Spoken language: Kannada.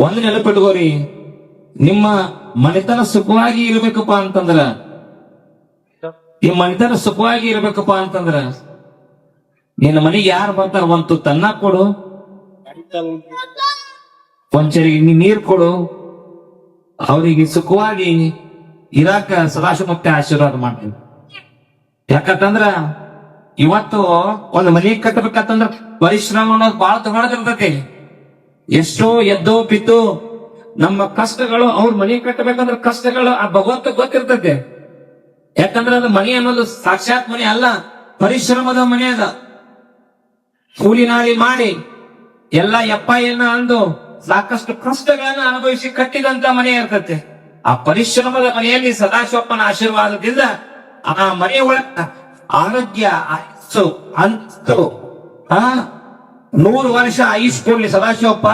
ಒಂದು ನೆನಪಿಟ್ಕೋರಿ, ನಿಮ್ಮ ಮನೆತನ ಸುಖವಾಗಿ ಇರ್ಬೇಕಪ್ಪ ಅಂತಂದ್ರ, ಈ ಮನೆತನ ಸುಖವಾಗಿ ಇರ್ಬೇಕಪ್ಪ ಅಂತಂದ್ರ ನಿನ್ನ ಮನೆಗೆ ಯಾರು ಬರ್ತಾರ ಒಂದು ತನ್ನ ಕೊಡು, ಒಂಚರಿಗೆ ನೀರ್ ಕೊಡು, ಅವರಿಗೆ ಸುಖವಾಗಿ ಇರಾಕ ಸದಾಶಿವಮೂರ್ತಿ ಆಶೀರ್ವಾದ ಮಾಡ್ತೀನಿ. ಯಾಕಂತಂದ್ರ ಇವತ್ತು ಒಂದು ಮನೆ ಕಟ್ಟಬೇಕಂತಂದ್ರ ಪರಿಶ್ರಮ ಅನ್ನೋದು ಬಹಳ ತಗೊಳದಿರ್ತೈತಿ. ಎಷ್ಟೋ ಎದ್ದೋ ಬಿದ್ದು ನಮ್ಮ ಕಷ್ಟಗಳು, ಅವ್ರ ಮನೆ ಕಟ್ಟಬೇಕಂದ್ರ ಕಷ್ಟಗಳು ಆ ಭಗವಂತ ಗೊತ್ತಿರ್ತೈತಿ. ಯಾಕಂದ್ರೆ ಅದು ಮನೆ ಅನ್ನೋದು ಸಾಕ್ಷಾತ್ ಮನೆ ಅಲ್ಲ, ಪರಿಶ್ರಮದ ಮನೆ ಅದ. ಕೂಲಿ ನಾಲಿ ಮಾಡಿ ಎಲ್ಲ ಎನ್ನ ಅಂದು ಸಾಕಷ್ಟು ಕಷ್ಟಗಳನ್ನ ಅನುಭವಿಸಿ ಕಟ್ಟಿದಂತ ಮನೆ ಇರ್ತೈತೆ. ಆ ಪರಿಶ್ರಮದ ಮನೆಯಲ್ಲಿ ಸದಾಶಿವಪ್ಪನ ಆಶೀರ್ವಾದದಿಂದ ಆ ಮನೆಯ ಒಳಗ ಆರೋಗ್ಯ, ಆಯಸ್ಸು, ಅಂತಸ್ತು, 100 ವರ್ಷ ಆಯುಷ್ ಕೊಡ್ಲಿ ಸದಾಶಿವಪ್ಪ.